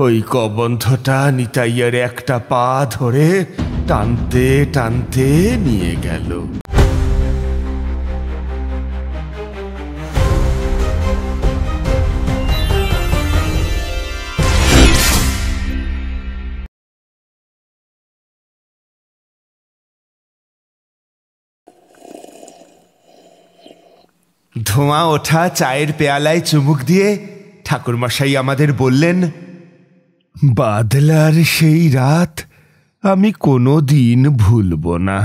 ওই কবন্ধটা নিতাইয়ের একটা পা ধরে টানতে টানতে নিয়ে গেল। ধোঁয়া ওঠা চায়ের পেয়ালায় চুমুক দিয়ে ঠাকুরমশাই আমাদের বললেন, বাদলার সেই রাত আমি কোনো দিন ভুলব না।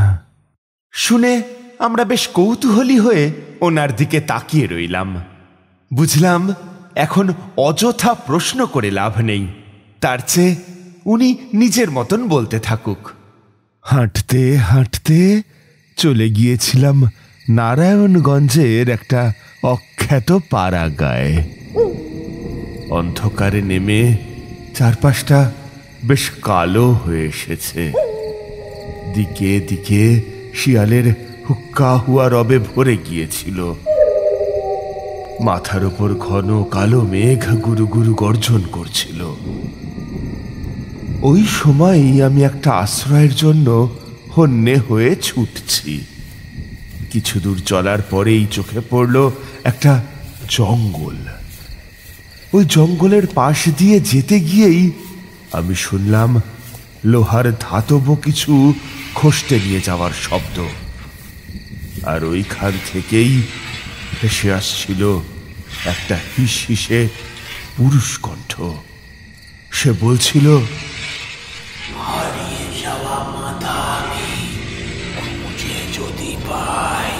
শুনে আমরা বেশ কৌতূহলী হয়ে ওনার দিকে তাকিয়ে রইলাম। বুঝলাম এখন অযথা প্রশ্ন করে লাভ নেই, তার চেয়ে উনি নিজের মতন বলতে থাকুক। হাঁটতে হাঁটতে চলে গিয়েছিলাম নারায়ণগঞ্জের একটা অখ্যাত পাড়া গায়ে। অন্ধকারে নেমে চারপাশটা বেশ কালো হয়ে এসেছে। দিকে দিকে শিয়ালের হুক্কা হুয়া রবে ভরে গিয়েছিল। মাথার ওপর ঘন কালো মেঘ গুরু গুরু গর্জন করছিল। ওই সময়ই আমি একটা আশ্রয়ের জন্য হন্যে হয়ে ছুটছি। কিছু দূর চলার পরেই চোখে পড়ল একটা জঙ্গল। ওই জঙ্গলের পাশ দিয়ে যেতে গিয়েই আমি শুনলাম লোহার ধাতব কিছু খসতে নিয়ে যাওয়ার শব্দ, আর ওইখান থেকেই ভেসে আসছিল একটা হিসহিসে পুরুষ কণ্ঠ। সে বলছিল, হারিয়ে যাওয়া মাথা আমি খুঁজে যদি পাই,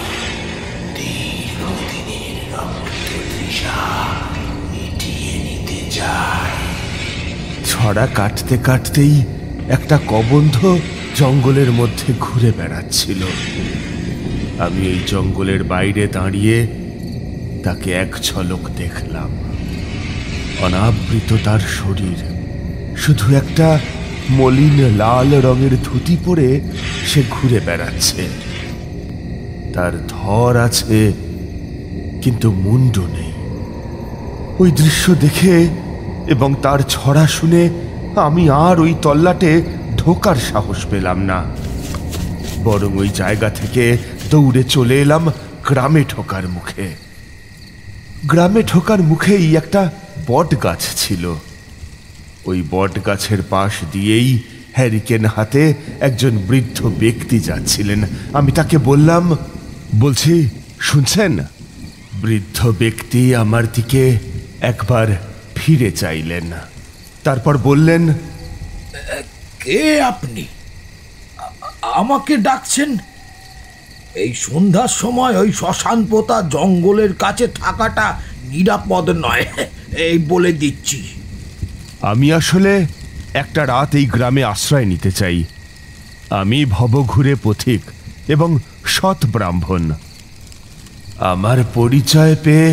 দীর্ঘদিনের রক্ত তৃষা মিটিয়ে নিতে চাই। ছড়া কাটতে কাটতেই একটা কবন্ধ জঙ্গলের মধ্যে ঘুরে বেড়াচ্ছিল। আমি এই জঙ্গলের বাইরে দাঁড়িয়ে তাকে এক ঝলক দেখলাম। অনাবৃত তার শরীর, শুধু একটা মলিন লাল রঙের ধুতি পরে সে ঘুরে বেড়াচ্ছে। তার ধর আছে কিন্তু মুন্ডু নেই। ওই দৃশ্য দেখে এবং তার ছড়া শুনে আমি আর ওই তল্লাটে ঢোকার সাহস পেলাম না, বরং ওই জায়গা থেকে দৌড়ে চলে এলাম গ্রামে ঢোকার মুখে। গ্রামে ঢোকার মুখেই একটা বট গাছ ছিল। ওই বট গাছের পাশ দিয়েই হ্যারিকেন হাতে একজন বৃদ্ধ ব্যক্তি যাচ্ছিলেন। আমি তাকে বললাম, বলছি শুনছেন? বৃদ্ধ ব্যক্তি আমার দিকে একবার ফিরে চাইলেন, তারপর বললেন, কে আপনি? আমাকে ডাকছেন? এই সন্ধ্যার সময় ওই শ্মশান পোতা জঙ্গলের কাছে থাকাটা নিরাপদ নয়, এই বলে দিচ্ছি। আমি আসলে একটা রাত এই গ্রামে আশ্রয় নিতে চাই। আমি ভবঘুরে পথিক এবং সৎ ব্রাহ্মণ। আমার পরিচয় পেয়ে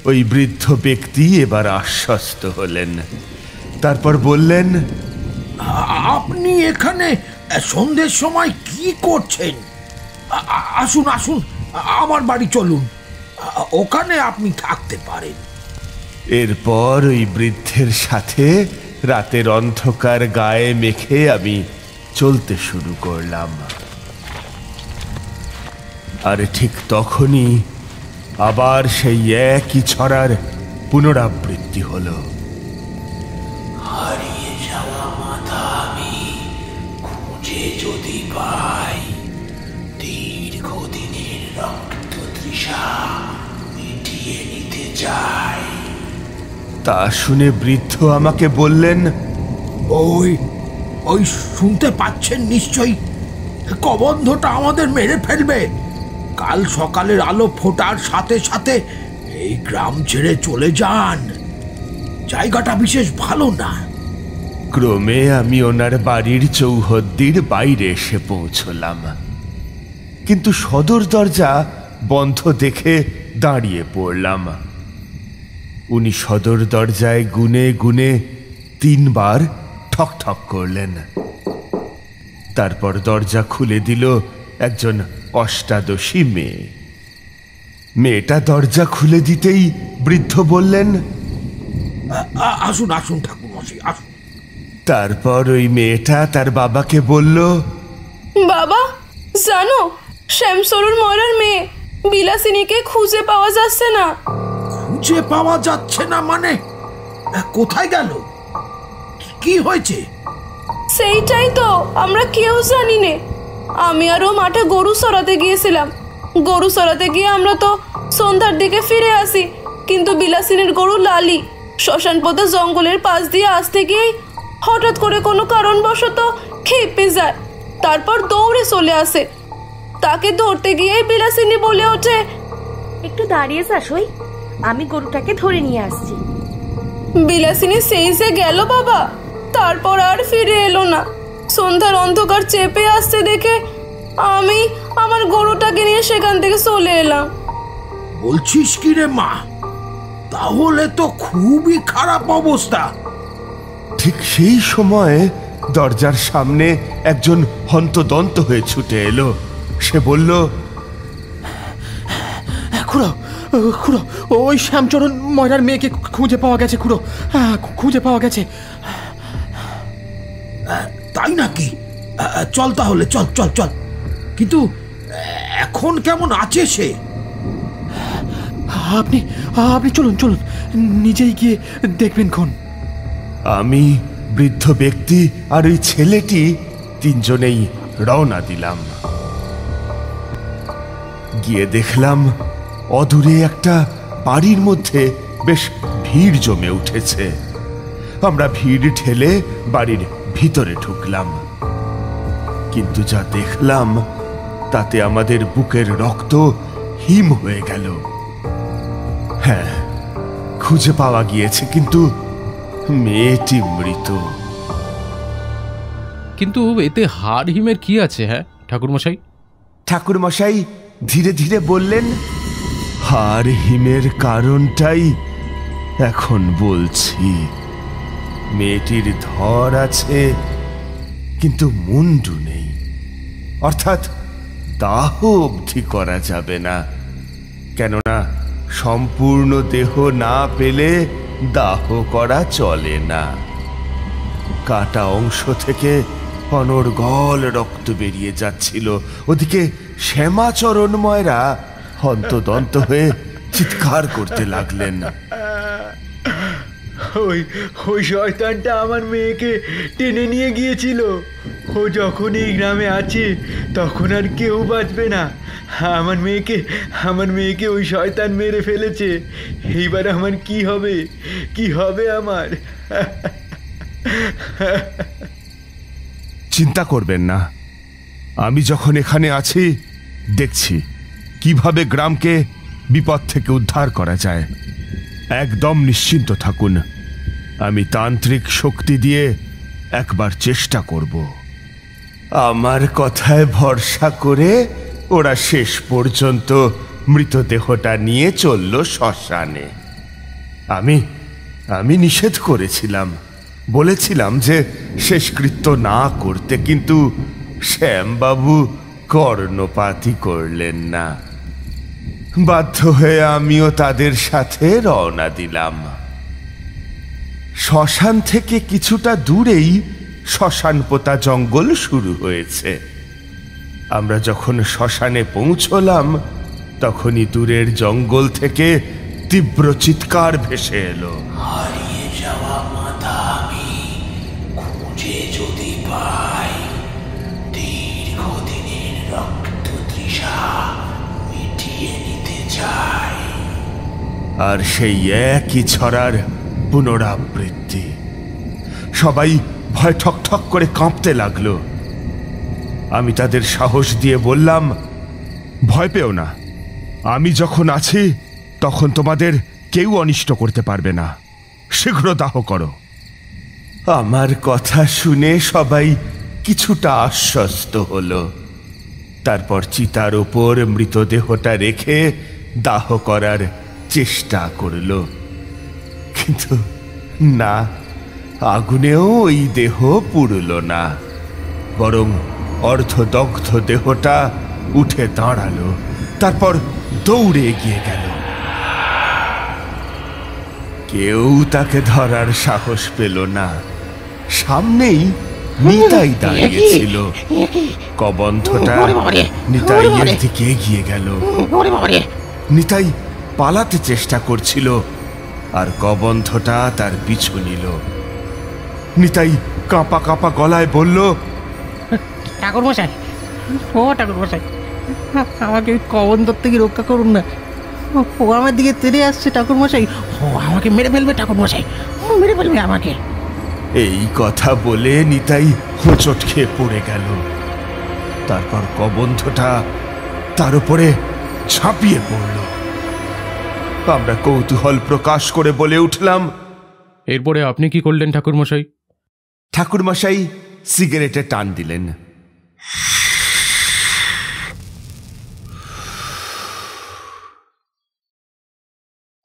ওই বৃদ্ধ ব্যক্তি এবার আশ্বস্ত হলেন। তারপর বললেন, আপনি এখানে সন্ধ্যের সময় কি করছেন? আসুন আসুন, আমার বাড়ি চলুন, ওখানে আপনি থাকতে পারেন। এরপর ওই বৃদ্ধের সাথে রাতের অন্ধকার গায়ে মেখে আমি চলতে শুরু করলাম। আর ঠিক তখনই আবার সেই একই ছড়ার পুনরাবৃত্তি হলো। হারিয়ে যাওয়া মাথা আমি খুঁজে যদি পাই, দীর্ঘদিনের রক্ত তৃষা মিটিয়ে নিতে চাই। তা শুনে বৃদ্ধ আমাকে বললেন, ওই ওই শুনতে পাচ্ছেন নিশ্চয়ই? কবন্ধটা আমাদের মেরে ফেলবে। কাল সকালের আলো ফোটার সাথে সাথে এই গ্রাম ছেড়ে চলে যান, জায়গাটা বিশেষ ভালো না। ক্রমে আমি ওনার বাড়ির চৌহদ্দির বাইরে এসে পৌঁছলাম, কিন্তু সদর দরজা বন্ধ দেখে দাঁড়িয়ে পড়লাম। উনি সদর দরজায় গুনে গুনে 3 বার ঠক ঠক করলেন। তারপর দরজা খুলে দিল একজন অষ্টাদশী মেয়ে। মেয়েটা দরজা খুলে দিতেই বৃদ্ধ বললেন, আসুন আসুন ঠাকুরমশাই, আসুন। তারপর ওই মেয়েটা তার বাবাকে বলল, বাবা জানো, শ্যামসরুর ময়রার মেয়ে বিলাসিনীকে খুঁজে পাওয়া যাচ্ছে না। খুঁজে পাওয়া যাচ্ছে না মানে? কোথায় গেল? কি হয়েছে? সেইটাই তো আমরা কেউ জানি নে। আমি আরও মাঠে গরু সরাতে গিয়েছিলাম। গরু সরাতে গিয়ে আমরা তো সন্ধ্যার দিকে ফিরে আসি, কিন্তু বিলাসিনীর গরু লালি শ্মশান পথে জঙ্গলের পাশ দিয়ে আসতে গিয়েই হঠাৎ করে কোনো কারণবশত খেপে যায়, তারপর দৌড়ে চলে আসে। তাকে ধরতে গিয়ে বিলাসিনী বলে ওঠে, একটু দাঁড়িয়ে যা সই, আমি গরুটাকে ধরে নিয়ে আসছি। বিলাসিনী সেই যে গেল বাবা, তারপর আর ফিরে এলো না। সন্ধ্যার অন্ধকার চেপে আসতে দেখে আমি আমার গরুটাকে নিয়ে সেখান থেকে চলে এলাম। বলছিস কি রে মা? তাহলে তো খুবই খারাপ অবস্থা। ঠিক সেই সময় দরজার সামনে একজন হন্তদন্ত হয়ে ছুটে এলো। সে বলল, খুড়ো খুড়ো, ওই শ্যামচরণ ময়রার মেয়েকে খুঁজে পাওয়া গেছে খুড়ো, খুঁজে পাওয়া গেছে। তাই নাকি? চল তাহলে, চল চল চল। কিন্তু এখন কেমন আছে সে? আপনি আপনি চলুন চলুন, নিজেই গিয়ে দেখবেন খন। আমি, বৃদ্ধ ব্যক্তি আর ওই ছেলেটি তিনজনেই রওনা দিলাম। গিয়ে দেখলাম অদূরে একটা বাড়ির মধ্যে বেশ ভিড় জমে উঠেছে। আমরা ভিড় ঠেলে বাড়ির ভিতরে ঢুকলাম, কিন্তু যা দেখলাম তাতে আমাদের বুকের রক্ত হিম হয়ে গেল। হ্যাঁ, খুঁজে পাওয়া গিয়েছে, কিন্তু মেয়েটি মৃত। কিন্তু এতে হাড় হিমের কি আছে? হ্যাঁ ঠাকুরমশাই? ঠাকুরমশাই ধীরে ধীরে বললেন, হাড় হিমের কারণটাই এখন বলছি। মেয়েটির ধর আছে কিন্তু মুন্ডু নেই, অর্থাৎ দাহ অবধি করা যাবে না, কেননা সম্পূর্ণ দেহ না পেলে দাহ করা চলে না। কাটা অংশ থেকে অনর্গল রক্ত বেরিয়ে যাচ্ছিল। ওদিকে শ্যামাচরণ ময়রা হন্তদন্ত হয়ে চিৎকার করতে লাগলেন, ওই শয়তানটা আমার মেয়েকে টেনে নিয়ে গিয়েছিল। ও যখন এই গ্রামে আছে তখন আর কেউ বাঁচবে না। আমার মেয়েকে ওই শয়তান মেরে ফেলেছে। এইবার আমার কি হবে? কি হবে আমার? চিন্তা করবেন না, আমি যখন এখানে আছি দেখছি কিভাবে গ্রামকে বিপদ থেকে উদ্ধার করা যায়। একদম নিশ্চিন্ত থাকুন, আমি তান্ত্রিক শক্তি দিয়ে একবার চেষ্টা করব। আমার কথায় ভরসা করে ওরা শেষ পর্যন্ত মৃতদেহটা নিয়ে চলল শ্মশানে। আমি নিষেধ করেছিলাম, বলেছিলাম যে শেষকৃত্য না করতে, কিন্তু শ্যামবাবু কর্ণপাতই করলেন না। বাধ্য হয়ে আমিও তাদের সাথে রওনা দিলাম। শ্মশান থেকে কিছুটা দূরেই শ্মশান পোতা জঙ্গল শুরু হয়েছে। আমরা যখন শ্মশানে পৌঁছলাম তখনই দূরের জঙ্গল থেকে তীব্র চিৎকার ভেসে এলো, হারিয়ে যাওয়া মাথা আমি খুঁজে যদি পাই, দীর্ঘদিনের রক্ত তৃষা মিটিয়ে নিতে চাই। আর সেই একই ছড়ার পুনরাবৃত্তি। সবাই ভয় ঠক ঠক করে কাঁপতে লাগলো। আমি তাদের সাহস দিয়ে বললাম, ভয় পেও না, আমি যখন আছি তখন তোমাদের কেউ অনিষ্ট করতে পারবে না, শীঘ্র দাহ করো। আমার কথা শুনে সবাই কিছুটা আশ্বস্ত হলো। তারপর চিতার ওপর মৃতদেহটা রেখে দাহ করার চেষ্টা করল, কিন্তু না, আগুনেও ওই দেহ পুড়ল না, বরং অর্ধদগ্ধ দেহটা উঠে দাঁড়ালো, তারপর দৌড়ে এগিয়ে গেল। কেউ তাকে ধরার সাহস পেল না। সামনেই নিতাই দাঁড়িয়েছিল। কবন্ধটা নিতাইয়ের দিকে এগিয়ে গেল। নিতাই পালাতে চেষ্টা করছিল, আর কবন্ধটা তার পিছু নিল। নিতাই কাঁপা কাঁপা গলায় বলল, ঠাকুর মশাই, ও ঠাকুর মশাই, আমাকে ওই কবন্ধর থেকে রক্ষা করুন না। ও আমার দিকে তেড়ে আসছে ঠাকুর মশাই, ও আমাকে মেরে ফেলবে ঠাকুর মশাই, ও মেরে ফেলবে আমাকে। এই কথা বলে নিতাই হোঁচট খেয়ে পড়ে গেল। তারপর কবন্ধটা তার উপরে ঝাঁপিয়ে পড়ল। আমরা কৌতূহল প্রকাশ করে বলে উঠলাম, এরপরে আপনি কি করলেন ঠাকুরমশাই? ঠাকুরমশাই সিগারেটে টান দিলেন।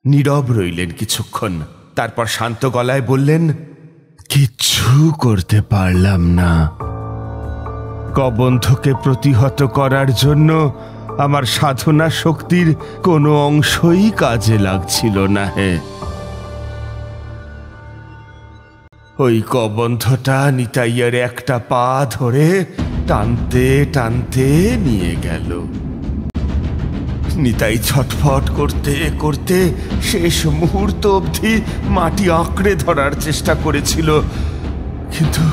নীরব রইলেন কিছুক্ষণ, তারপর শান্ত গলায় বললেন, কিচ্ছু করতে পারলাম না। কবন্ধকে প্রতিহত করার জন্য আমার সাধনা শক্তির কোনো অংশই কাজে লাগছিল না। হে, ওই কবন্ধটা নিতাইয়ের একটা পা ধরে টানতে টানতে নিয়ে গেল। নিতাই ছটফট করতে করতে শেষ মুহূর্ত অবধি মাটি আঁকড়ে ধরার চেষ্টা করেছিল, কিন্তু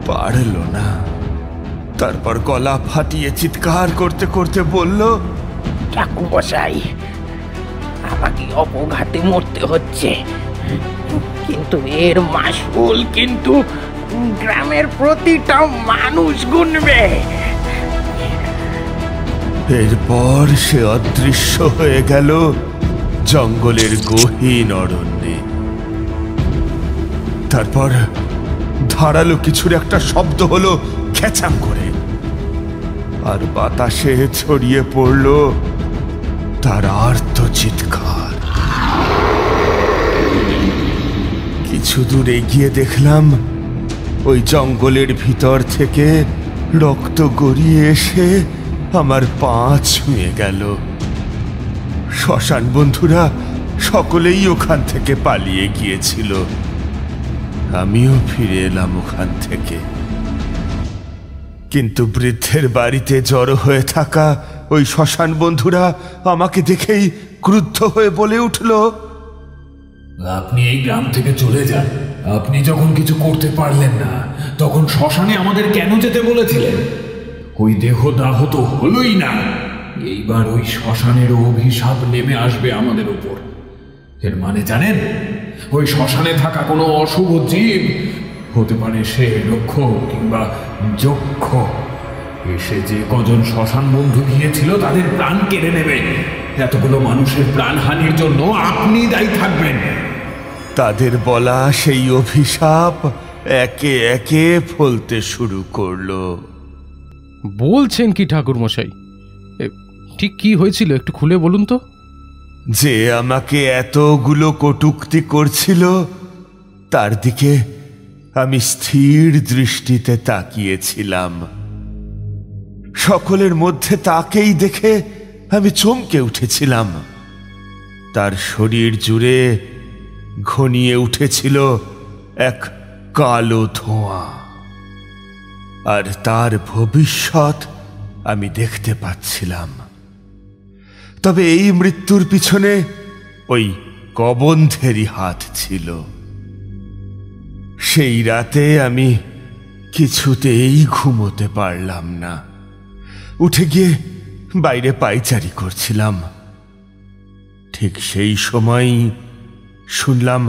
পারল না। তারপর গলা ফাটিয়ে চিৎকার করতে করতে বলল, ঠাকুর মশাই, আমাকে অপঘাতে মরতে হচ্ছে, কিন্তু এর মাসুল কিন্তু গ্রামের প্রতিটা মানুষ গুনবে। এরপর সে অদৃশ্য হয়ে গেল জঙ্গলের গহীন অরণ্যে। তারপর ধারালো কিছুর একটা শব্দ হলো খেচাং করে, আর বাতাসে ছড়িয়ে পড়ল তার আর্ত চিৎকার। কিছু দূর এগিয়ে দেখলাম ওই জঙ্গলের ভিতর থেকে রক্ত গড়িয়ে এসে আমার পা ছুঁয়ে গেল। শ্মশান বন্ধুরা সকলেই ওখান থেকে পালিয়ে গিয়েছিল। আমিও ফিরে এলাম ওখান থেকে, কিন্তু বৃদ্ধের বাড়িতে জড়ো হয়ে থাকা ওই শ্মশান বন্ধুরা আমাকে দেখেই ক্রুদ্ধ হয়ে বলে উঠল, আপনি এই গ্রাম থেকে চলে যান। আপনি যখন কিছু করতে পারলেন না, তখন শ্মশানে আমাদের কেন যেতে বলেছিলেন? ওই দেহদাহ তো হলোই না, এইবার ওই শ্মশানের অভিশাপ নেমে আসবে আমাদের উপর। এর মানে জানেন, ওই শ্মশানে থাকা কোনো অশুভ জীব, হতে পারে সে রক্ষ কিংবা যক্ষ, এসে যে কজন শ্মশান বন্ধু গিয়েছিল তাদের প্রাণ কেড়ে নেবে। এতগুলো মানুষের প্রাণহানির জন্য আপনি দায়ী থাকবেন। তাদের বলা সেই অভিশাপ একে একে ফলতে শুরু করলো। বলছেন কি ঠাকুরমশাই? ঠিক কি হয়েছিল একটু খুলে বলুন তো। যে আমাকে এতগুলো কটূক্তি করছিল তার দিকে আমি স্থির দৃষ্টিতে তাকিয়েছিলাম। সকলের মধ্যে তাকেই দেখে আমি চমকে উঠেছিলাম। তার শরীর জুড়ে ঘনিয়ে উঠেছিল এক কালো ধোঁয়া, আর তার ভবিষ্যৎ আমি দেখতে পাচ্ছিলাম। তবে এই মৃত্যুর পিছনে ওই কবন্ধেরই হাত ছিল। সেই রাতে আমি কিছুতেই ঘুমোতে পারলাম না। উঠে গিয়ে বাইরে পায়চারি করছিলাম। ঠিক সেই সময় শুনলাম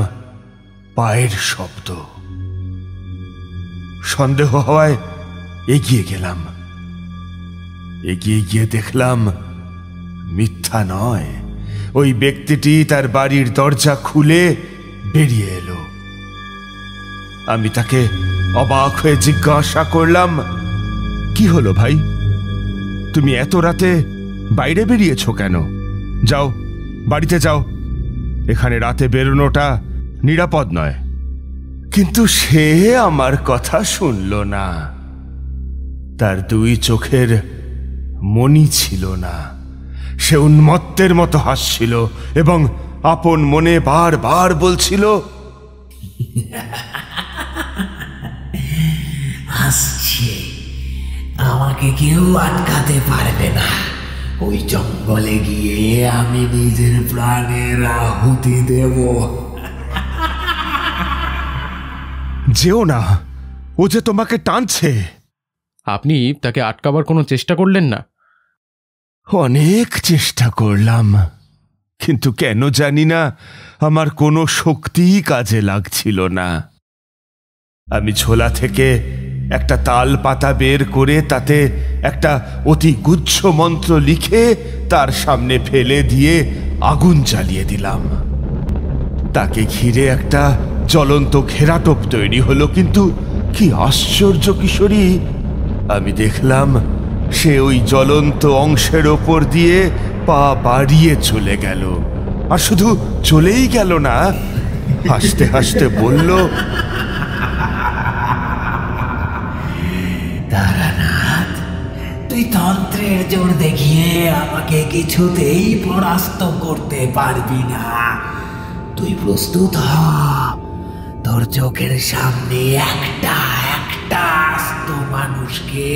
পায়ের শব্দ। সন্দেহ হওয়ায় এগিয়ে গেলাম। এগিয়ে গিয়ে দেখলাম মিথ্যা নয়, ওই ব্যক্তিটি তার বাড়ির দরজা খুলে বেরিয়ে এলো। আমি তাকে অবাক হয়ে জিজ্ঞাসা করলাম, কি হলো ভাই, তুমি এত রাতে বাইরে বেরিয়েছো কেন? যাও, বাড়িতে যাও, এখানে রাতে বেরোনোটা নিরাপদ নয়। কিন্তু সে আমার কথা শুনল না। তার দুই চোখের মনি ছিল না। সে উন্মত্তের মতো হাসছিল এবং আপন মনে বারবার বলছিল, আমাকে কেউ আটকাতে পারবে না। ওই জঙ্গলে গিয়ে আমি নিজের প্রাণের আহুতি দেব। যেও না, ও যে তোমাকে টানছে। আপনি তাকে আটকাবার কোনো চেষ্টা করলেন না? অনেক চেষ্টা করলাম, কিন্তু কেন জানি না আমার কোনো শক্তিই কাজে লাগছিল না। আমি ঝোলা থেকে একটা তাল পাতা বের করে তাতে একটা অতি গুচ্ছ মন্ত্র লিখে তার সামনে ফেলে দিয়ে আগুন জ্বালিয়ে দিলাম। তাকে ঘিরে একটা জ্বলন্ত ঘেরাটোপ তৈরি হলো, কিন্তু কি আশ্চর্য কিশোরী, আমি দেখলাম সে ওই জ্বলন্ত অংশের ওপর দিয়ে পা বাড়িয়ে চলে গেল। আর শুধু চলেই গেল না, হাসতে হাসতে বলল, তারানাথ, তুই তন্ত্রের জোর দেখিয়ে আমাকে কিছুতেই পরাস্ত করতে পারবি না। তুই প্রস্তুত হ, তোর চোখের সামনে একটা একটা আস্ত মানুষকে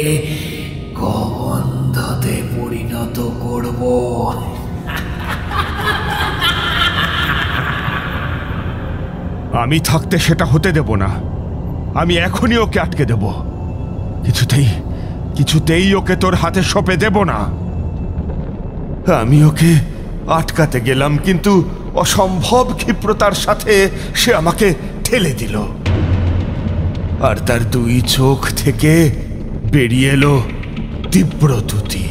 কবন্ধতে পরিণত করব। আমি থাকতে সেটা হতে দেব না। আমি এখনই ওকে আটকে দেব। কিছুতেই ওকে তোর হাতে সঁপে দেব না। আমি ওকে আটকাতে গেলাম, কিন্তু অসম্ভব ক্ষিপ্রতার সাথে সে আমাকে ঠেলে দিল, আর তার দুই চোখ থেকে বেরিয়ে এলো তীব্র দ্যুতি।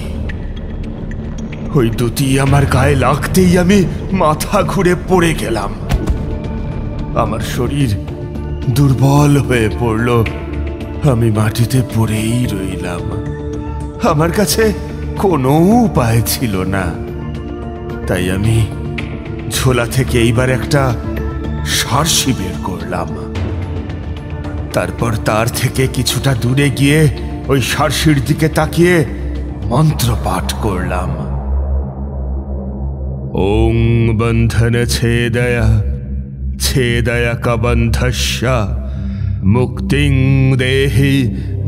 ওই দ্যুতি আমার গায়ে লাগতেই আমি মাথা ঘুরে পড়ে গেলাম। আমার শরীর দুর্বল হয়ে পড়ল, আমি মাটিতে পড়েই রইলাম। আমার কাছে কোনো উপায় ছিল না, তাই আমি ঝোলা থেকে এইবার একটা সারসি বের করলাম। তারপর তার থেকে কিছুটা দূরে গিয়ে ওই সারসির দিকে তাকিয়ে মন্ত্র পাঠ করলাম। ওং বন্ধন ছেদয়া ছেদয়া কবন্ধস্য মুক্তিং দেহি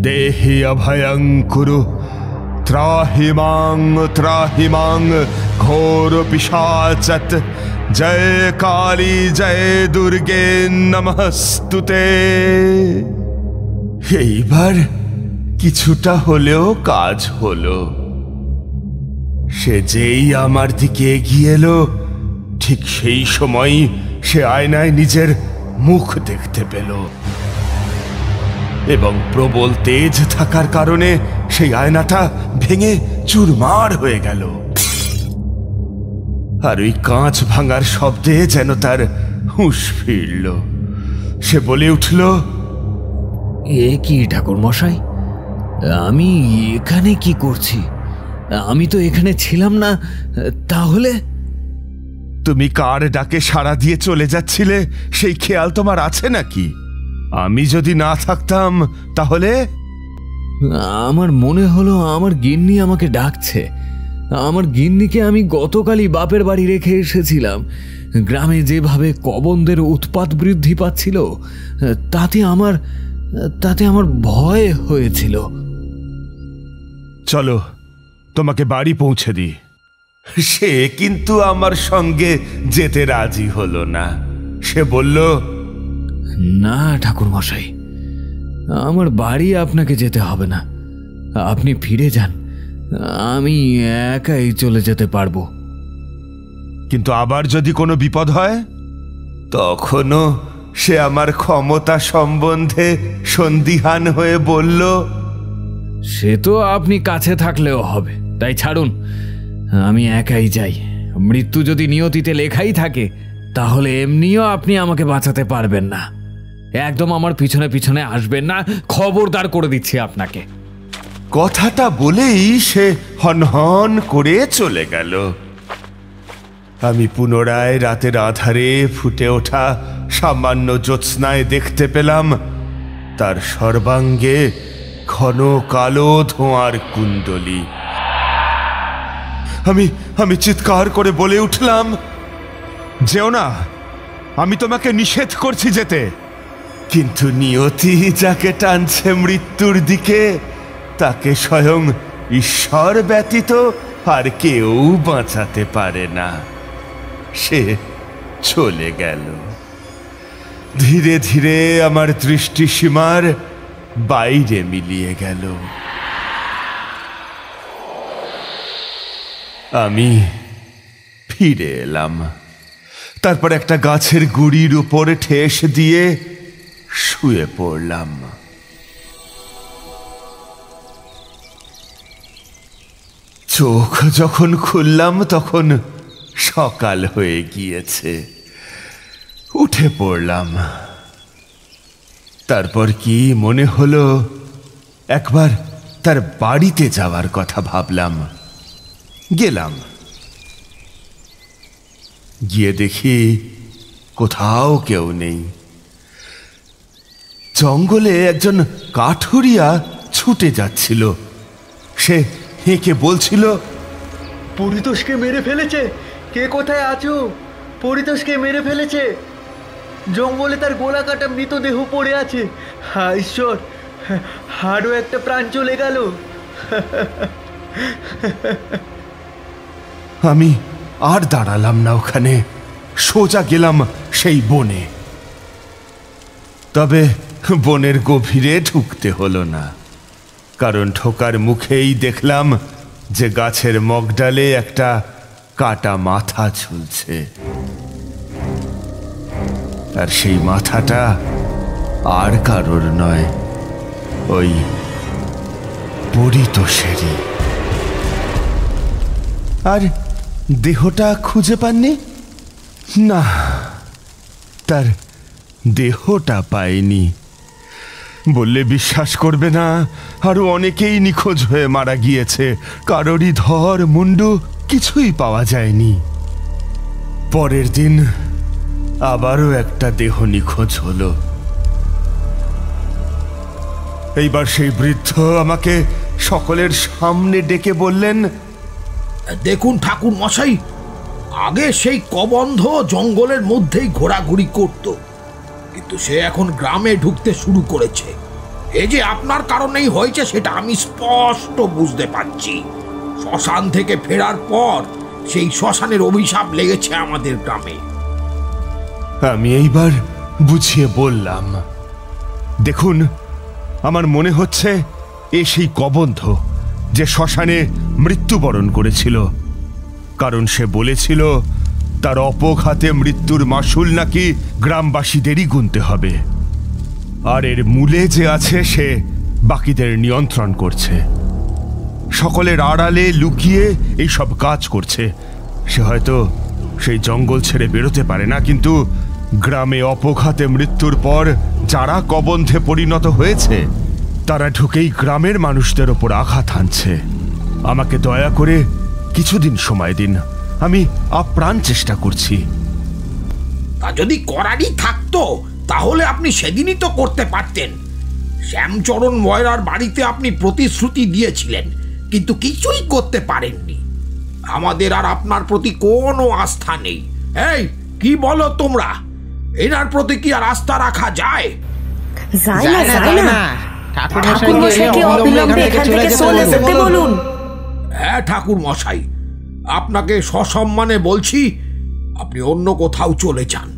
দেহি অভয়ং কুরু ত্রাহি মাং ঘোর পিশাচত জয় কালী জয় দুর্গে নমস্তুতে। এইবার কিছুটা হলেও কাজ হলো। সে যেই আমার দিকে এগিয়ে এলো, ঠিক সেই সময় সে আয়নায় নিজের মুখ দেখতে পেল, এবং প্রবল তেজ থাকার কারণে সেই আয়নাটা ভেঙে চুরমার হয়ে গেল। আর ওই কাঁচ ভাঙার শব্দে যেন তার হুঁশ ফিরল। সে বলে উঠল, এ কি ঠাকুর মশাই, আমি এখানে কি করছি? আমি তো এখানে ছিলাম না। তাহলে তুমি কার ডাকে সাড়া দিয়ে চলে যাচ্ছিলে সেই খেয়াল তোমার আছে নাকি? আমি যদি না থাকতাম তাহলে? আমার মনে হলো আমার গিন্নি আমাকে ডাকছে। আমার গিন্নিকে আমি গতকালই বাপের বাড়ি রেখে এসেছিলাম। গ্রামে যেভাবে কবন্ধের উৎপাত বৃদ্ধি পাচ্ছিল, তাতে আমার ভয় হয়েছিল। চলো, তোমাকে বাড়ি পৌঁছে দিই। সে কিন্তু আমার সঙ্গে যেতে রাজি হলো না। সে বলল, না ঠাকুর মশাই, আমার বাড়ি আপনাকে যেতে হবে না। আপনি ফিরে যান, আমি একাই চলে যেতে পারবো। কিন্তু আবার যদি কোনো বিপদ হয়? তখনও সে আমার ক্ষমতা সম্বন্ধে সন্দিহান হয়ে বলল, সে তো আপনি কাছে থাকলেও হবে, তাই ছাড়ুন, আমি একাই যাই। মৃত্যু যদি নিয়তিতে লেখাই থাকে, তাহলে এমনিও আপনি আমাকে বাঁচাতে পারবেন না। একদম আমার পিছনে পিছনে আসবেন না, খবরদার করে দিচ্ছি আপনাকে। কথাটা বলেই সে হনহন করে চলে গেল। আমি পুনরায় রাতের আধারে ফুটে ওঠা সামান্য জ্যোৎস্নায় দেখতে পেলাম তার সর্বাঙ্গে ঘন কালো ধোঁয়ার কুণ্ডলী। আমি চিৎকার করে বলে উঠলাম, যেও না, আমি তোমাকে নিষেধ করছি যেতে। কিন্তু নিয়তি যাকে টানছে মৃত্যুর দিকে, তাকে স্বয়ং ঈশ্বর ব্যতীত আর কেউ বাঁচাতে পারে না। সে চলে গেল। ধীরে ধীরে আমার দৃষ্টিসীমার বাইরে মিলিয়ে গেল। আমি ফিরে এলাম। তারপর একটা গাছের গুড়ির উপরে ঠেস দিয়ে শুয়ে পড়লাম। চোখ যখন খুললাম তখন সকাল হয়ে গিয়েছে। উঠে পড়লাম। তারপর কি মনে হলো, একবার তার বাড়িতে যাওয়ার কথা ভাবলাম। গেলাম। গিয়ে দেখি কোথাও কেউ নেই। জঙ্গলে একজন কাঠুরিয়া ছুটে যাচ্ছিল। সে হেঁকে বলছিল, পরিতোষকে মেরে ফেলেছে। কে কোথায় আছো? পরিতোষকে মেরে ফেলেছে। জঙ্গলে তার গোলা কাটা মৃতদেহ পড়ে আছে। হায় ঈশ্বর, আরও একটা প্রাণ চলে গেল। আমি আর দাঁড়ালাম না ওখানে, সোজা গেলাম সেই বনে। তবে বনের গভীরে ঢুকতে হলো না, কারণ ঢোকার মুখেই দেখলাম যে গাছের মগডালে একটা কাটা মাথা ঝুলছে। আর সেই মাথাটা আর কারোর নয়, ওই পরিতোষেরই। আর দেহটা খুঁজে পাননি? না, তার দেহটা পাইনি। বললে বিশ্বাস করবে না, আরো অনেকেই নিখোঁজ হয়ে মারা গিয়েছে। কারোরই ধর মুন্ডু কিছুই পাওয়া যায়নি। পরের দিন আবারও একটা দেহ নিখোঁজ হলো। এইবার সেই বৃদ্ধ আমাকে সকলের সামনে ডেকে বললেন, দেখুন ঠাকুর মশাই, আগে সেই কবন্ধ জঙ্গলের মধ্যেই ঘোরাঘুরি করত, কিন্তু সে এখন গ্রামে ঢুকতে শুরু করেছে। এই যে আপনার কারণেই হয়েছে সেটা আমি স্পষ্ট বুঝতে পারছি। শ্মশান থেকে ফেরার পর সেই শ্মশানের অভিশাপ লেগেছে আমাদের গ্রামে। আমি এইবার বুঝিয়ে বললাম, দেখুন, আমার মনে হচ্ছে এ সেই কবন্ধ যে শ্মশানে মৃত্যুবরণ করেছিল। কারণ সে বলেছিল তার অপঘাতে মৃত্যুর মাসুল নাকি গ্রামবাসীদেরই গুনতে হবে। আর এর মূলে যে আছে সে বাকিদের নিয়ন্ত্রণ করছে, সকলের আড়ালে লুকিয়ে এইসব কাজ করছে। সে হয়তো সেই জঙ্গল ছেড়ে বেরোতে পারে না, কিন্তু গ্রামে অপঘাতে মৃত্যুর পর যারা কবন্ধে পরিণত হয়েছে তারা ঢুকেই গ্রামের মানুষদের ওপর আঘাত হানছে। আমাকে দয়া করে কিছুদিন সময় দিন, আমি আপ্রাণ চেষ্টা করছি। তা যদি করারই থাকতো তাহলে আপনি সেদিনই তো করতে পারতেন। শ্যামচরণ ময়রার বাড়িতে আপনি প্রতিশ্রুতি দিয়েছিলেন, কিন্তু কিছুই করতে পারেননি। আমাদের আর আপনার প্রতি কোনো আস্থা নেই। এই কি বলো তোমরা, এনার প্রতি কি আর আস্থা রাখা যায়? হ্যাঁ ঠাকুর মশাই, আপনাকে সসম্মানে বলছি, আপনি অন্য কোথাও চলে যান।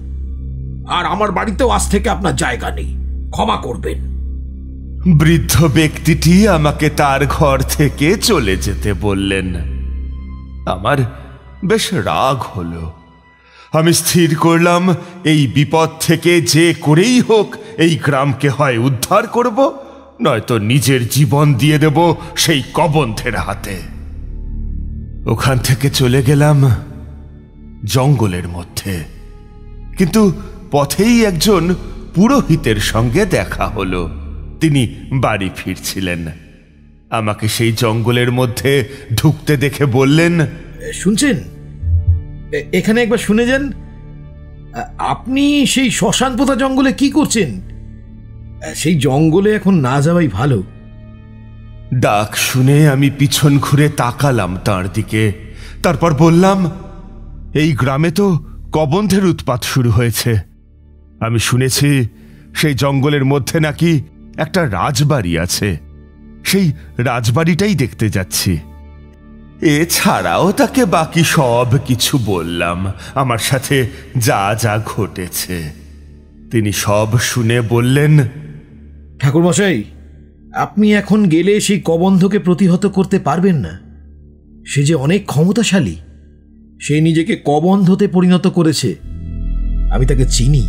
আর আমার বাড়িতেও আজ থেকে আপনার জায়গা নেই, ক্ষমা করবেন। বৃদ্ধ ব্যক্তিটি আমাকে তার ঘর থেকে চলে যেতে বললেন। আমার বেশ রাগ হলো। আমি স্থির করলাম এই বিপদ থেকে যে করেই হোক এই গ্রামকে হয় উদ্ধার করব, নয়তো নিজের জীবন দিয়ে দেব সেই কবন্ধের হাতে। ওখান থেকে চলে গেলাম জঙ্গলের মধ্যে, কিন্তু পথেই একজন পুরোহিতের সঙ্গে দেখা হলো। তিনি বাড়ি ফিরছিলেন। আমাকে সেই জঙ্গলের মধ্যে ঢুকতে দেখে বললেন, শুনছেন, এখানে একবার শুনে যান। আপনি সেই শ্মশান পোতা জঙ্গলে কি করছেন? সেই জঙ্গলে এখন না যাওয়াই ভালো। ডাক শুনে আমি পিছন ঘুরে তাকালাম তার দিকে। তারপর বললাম, এই গ্রামে তো কবন্ধের উৎপাত শুরু হয়েছে। আমি শুনেছি সেই জঙ্গলের মধ্যে নাকি একটা রাজবাড়ি আছে। সেই রাজবাড়িটাই দেখতে যাচ্ছি। এছাড়াও তাকে বাকি সব কিছু বললাম, আমার সাথে যা যা ঘটেছে। তিনি সব শুনে বললেন, ঠাকুরমশাই, আপনি এখন গেলে সেই কবন্ধকে প্রতিহত করতে পারবেন না। সে যে অনেক ক্ষমতাশালী, সে নিজেকে কবন্ধতে পরিণত করেছে। আমি তাকে চিনি,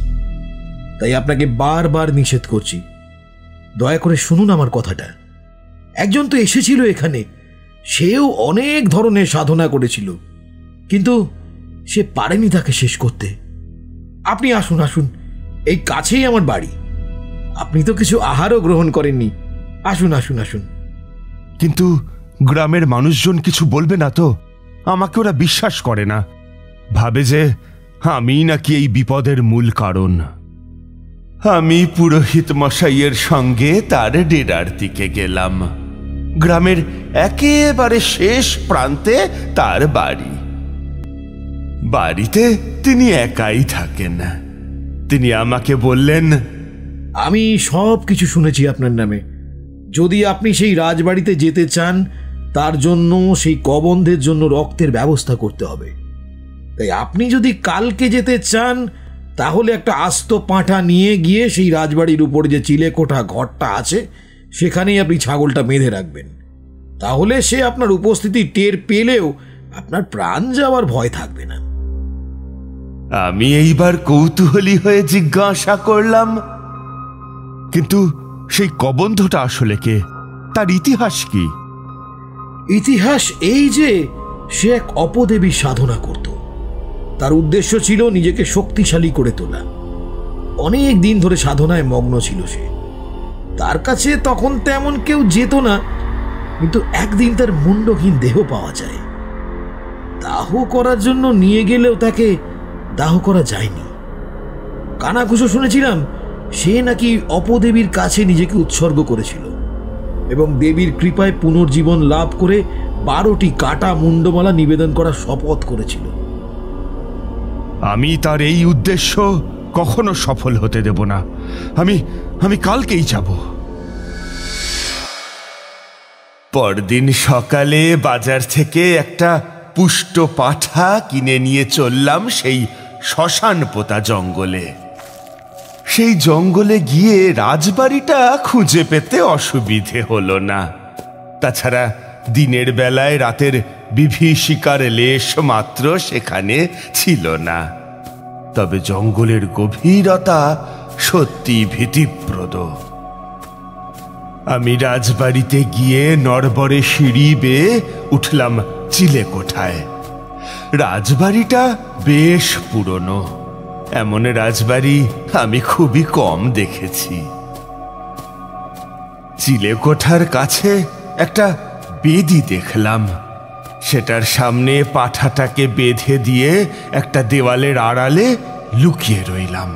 তাই আপনাকে বারবার নিষেধ করছি, দয়া করে শুনুন আমার কথাটা। একজন তো এসেছিল এখানে, সেও অনেক ধরনের সাধনা করেছিল, কিন্তু সে পারেনি তাকে শেষ করতে। আপনি আসুন আসুন, এই কাছেই আমার বাড়ি। আপনি তো কিছু আহারও গ্রহণ করেননি। আসুন আসুন আসুন। কিন্তু গ্রামের মানুষজন কিছু বলবে না তো? আমাকে ওরা বিশ্বাস করে না, ভাবে যে আমি নাকি এই বিপদের মূল কারণ। আমি পুরোহিত মশাইয়ের সঙ্গে তার ডেরার দিকে গেলাম। গ্রামের একেবারে শেষ প্রান্তে তার বাড়ি। বাড়িতে তিনি একাই থাকেন। তিনি আমাকে বললেন, আমি সব কিছু শুনেছি আপনার নামে। যদি আপনি সেই রাজবাড়িতে যেতে চান, তার জন্য সেই কবন্ধের জন্য রক্তের ব্যবস্থা করতে হবে। তাই আপনি যদি কালকে যেতে চান, তাহলে একটা আস্ত পাঁঠা নিয়ে গিয়ে সেই রাজবাড়ির উপর যে চিলেকোঠা ঘরটা আছে, সেখানেই আপনি ছাগলটা বেঁধে রাখবেন। তাহলে সে আপনার উপস্থিতি টের পেলেও আপনার প্রাণ যাওয়ার ভয় থাকবে না। আমি এইবার কৌতূহলী হয়ে জিজ্ঞাসা করলাম, কিন্তু সেই কবন্ধটা আসলে কে? তার ইতিহাস কি? ইতিহাস এই যে সে এক অপদেবীর সাধনা করত। তার উদ্দেশ্য ছিল নিজেকে শক্তিশালী করে তোলা। অনেক দিন ধরে সাধনায় মগ্ন ছিল সে। তার কাছে তখন তেমন কেউ যেত না, কিন্তু একদিন তার মুন্ডহীন দেহ পাওয়া যায়। দাহ করার জন্য নিয়ে গেলেও তাকে দাহ করা যায়নি। কানাঘুষো শুনেছিলাম সে নাকি অপদেবীর কাছে নিজেকে উৎসর্গ করেছিল এবং দেবীর কৃপায় পুনর্জীবন লাভ করে 12টি কাটা মুন্ডমালা নিবেদন করার শপথ করেছিল। আমি তার এই উদ্দেশ্য কখনো সফল হতে দেব না। আমি কালকেই যাব। পরদিন সকালে বাজার থেকে একটা পুষ্ট পাঠা কিনে নিয়ে চললাম সেই শ্মশান পোতা জঙ্গলে। সেই জঙ্গলে গিয়ে রাজবাড়িটা খুঁজে পেতে অসুবিধে হলো না। তাছাড়া দিনের বেলায় রাতের বিভীষিকার লেশ মাত্র সেখানে ছিল না। তবে জঙ্গলের গভীরতা সত্যি ভীতিপ্রদ। আমি রাজবাড়িতে গিয়ে নড়বড়ে সিঁড়ি বেয়ে উঠলাম চিলেকোঠায়। রাজবাড়িটা বেশ পুরনো। এমন রাজবাড়ি আমি খুবই কম দেখেছি। চিলেকোঠার কাছে একটা বেদি দেখলাম। সেটার সামনে পাঠাটাকে বেঁধে দিয়ে একটা দেওয়ালের আড়ালে লুকিয়ে রইলাম।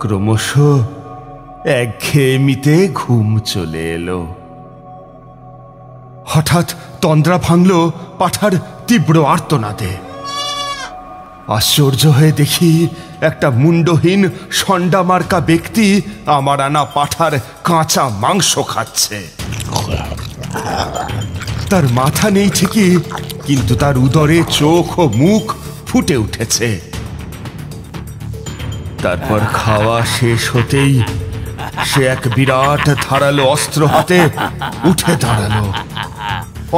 ক্রমশ একঘেয়েমিতে ঘুম চলে এলো। হঠাৎ তন্দ্রা ভাঙল পাঠার তীব্র আর্তনাদে। আশ্চর্য হয়ে দেখি একটা মুন্ডহীন ষণ্ডামার্কা ব্যক্তি আমার আনা পাঠার কাঁচা মাংস খাচ্ছে। তার মাথা নেই ঠিকই, কিন্তু তার উদরে চোখ ও মুখ ফুটে উঠেছে। তারপর খাওয়া শেষ হতেই সে এক বিরাট ধারালো অস্ত্র হাতে উঠে দাঁড়ালো।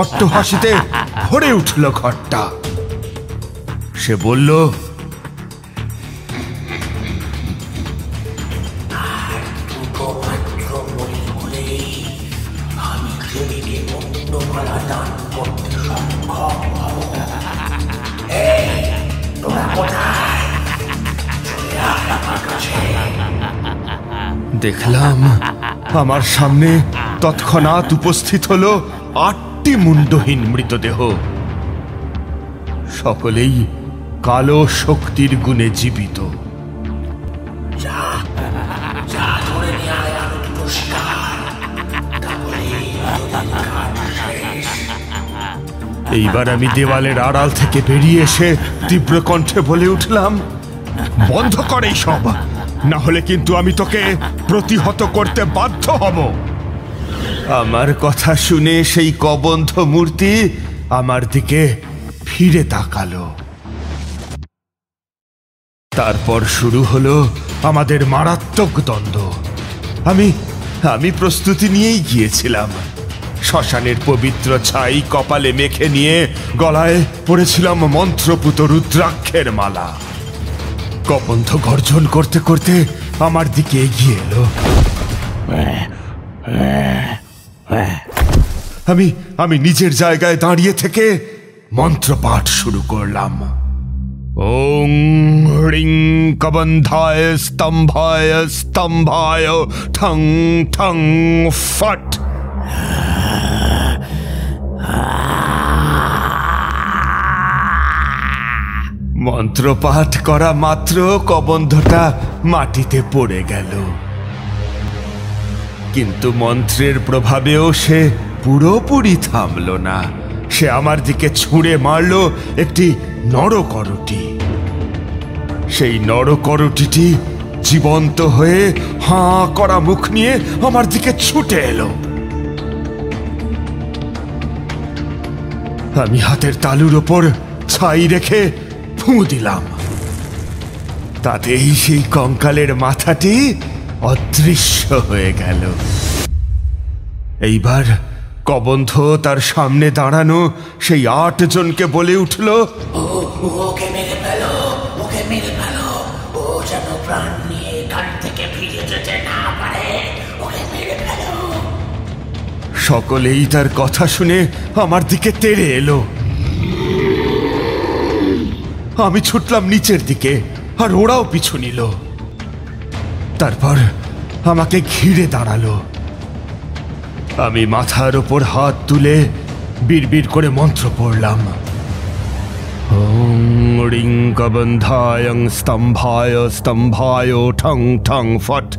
অট্টহাসিতে ভরে উঠল ঘরটা। সে বলল, দেখলাম আমার সামনে তৎক্ষণাৎ উপস্থিত হলো 8টি মুন্ডহীন মৃতদেহ। সকলেই কালো শক্তির গুণে জীবিত। এইবার আমি দেওয়ালের আড়াল থেকে বেরিয়ে এসে তীব্র কণ্ঠে বলে উঠলাম, বন্ধ কর এই সব, না হলে কিন্তু আমি তোকে প্রতিহত করতে বাধ্য হব। আমার কথা শুনে সেই কবন্ধ মূর্তি আমার দিকে ফিরে তাকালো। তারপর শুরু হলো আমাদের মারাত্মক দ্বন্দ্ব। আমি প্রস্তুতি নিয়েই গিয়েছিলাম। শ্মশানের পবিত্র ছাই কপালে মেখে নিয়ে গলায় পড়েছিলাম মন্ত্রপুত রুদ্রাক্ষের মালা। কবন্ধ গর্জন করতে করতে আমার দিকে এগিয়ে এলো। আমি নিজের জায়গায় দাঁড়িয়ে থেকে মন্ত্রপাঠ শুরু করলাম। ওং হ্রিং কবন্ধায় স্তম্ভায় স্তম্ভায় ঠং ঠং ফট। মন্ত্রপাঠ করা মাত্র কবন্ধটা মাটিতে পড়ে গেল, কিন্তু মন্ত্রের প্রভাবেও সে পুরোপুরি থামল না। সে আমার দিকে ছুঁড়ে মারল একটি নরকরটি। সেই নরকরটিটি জীবন্ত হয়ে হাঁ করা মুখ নিয়ে আমার দিকে ছুটে এলো। আমি হাতের তালুর ওপর ছাই রেখে ফু দিলাম। তাতেই সেই কঙ্কালের মাথাটি অদৃশ্য হয়ে গেল। এইবার কবন্ধ তার সামনে দাঁড়ানো সেই 8 জনকে বলে উঠল, ওকে মেরে ফেলো, ওকে মেরে ফেলো, ও যেন প্রাণ নিয়ে এখান থেকে ফিরে যেতে না পারে, ওকে মেরে ফেলো। সকলেই তার কথা শুনে আমার দিকে তেড়ে এলো। আমি ছুটলাম নিচের দিকে, আর ওরাও পিছু নিল। তারপর আমাকে ঘিরে দাঁড়ালো। আমি মাথার ওপর হাত তুলে বিড়বিড় করে মন্ত্র পড়লাম। ওং রিং কবন্ধায় স্তম্ভায় স্তম্ভায় ঠং ঠং ফট।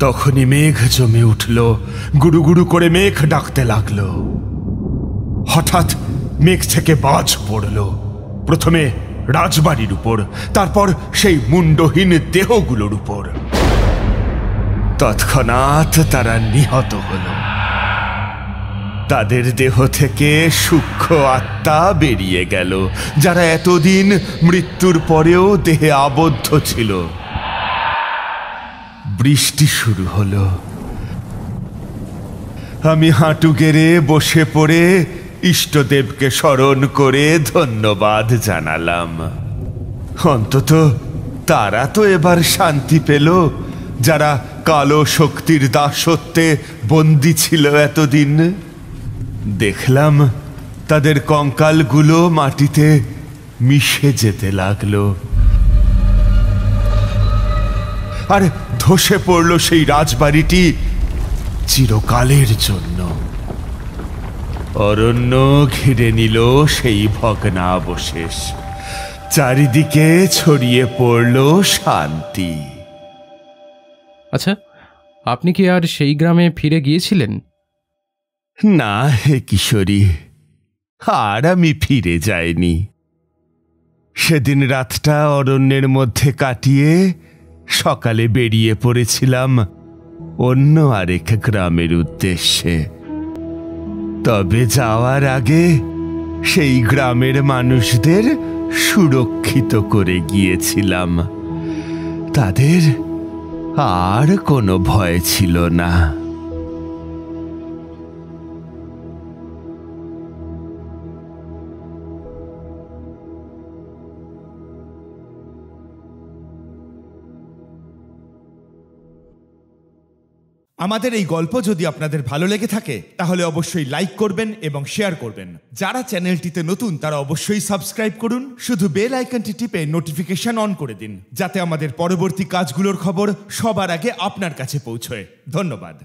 তখনই মেঘ জমে উঠল, গুড়ু গুড়ু করে মেঘ ডাকতে লাগলো। হঠাৎ মেঘ থেকে বাজ পড়ল, প্রথমে রাজবাড়ির উপর, তারপর সেই মুন্ডহীন দেহগুলোর উপর। তৎক্ষণাৎ তারা নিহত হল। তাদের দেহ থেকে সূক্ষ্ম আত্মা বেরিয়ে গেল, যারা এতদিন মৃত্যুর পরেও দেহে আবদ্ধ ছিল। বৃষ্টি শুরু হলো। আমি হাঁটু গেড়ে বসে পড়ে ইষ্টদেবকে স্মরণ করে ধন্যবাদ জানালাম। অন্তত তারা তো এবার শান্তি পেল, যারা কালো শক্তির দাসত্বে বন্দী ছিল এতদিন। দেখলাম তাদের কঙ্কালগুলো মাটিতে মিশে যেতে লাগলো, আর ধসে পড়ল সেই রাজবাড়িটি চিরকালের জন্য। অরণ্য ঘিরে নিল সেই ভগ্নাবশেষ। চারিদিকে ছড়িয়ে পড়ল শান্তি। আচ্ছা, আপনি কি আর সেই গ্রামে ফিরে গিয়েছিলেন? না হে কিশোরী, আর আমি ফিরে যাইনি। সেদিন রাতটা অরণ্যের মধ্যে কাটিয়ে সকালে বেরিয়ে পড়েছিলাম অন্য আরেক গ্রামের উদ্দেশ্যে। তবে যাওয়ার আগে সেই গ্রামের মানুষদের সুরক্ষিত করে গিয়েছিলাম। তাদের আর কোনো ভয় ছিল না। আমাদের এই গল্প যদি আপনাদের ভালো লেগে থাকে তাহলে অবশ্যই লাইক করবেন এবং শেয়ার করবেন। যারা চ্যানেলটিতে নতুন তারা অবশ্যই সাবস্ক্রাইব করুন। শুধু বেল আইকনটি টিপে নোটিফিকেশন অন করে দিন, যাতে আমাদের পরবর্তী কাজগুলোর খবর সবার আগে আপনার কাছে পৌঁছয়। ধন্যবাদ।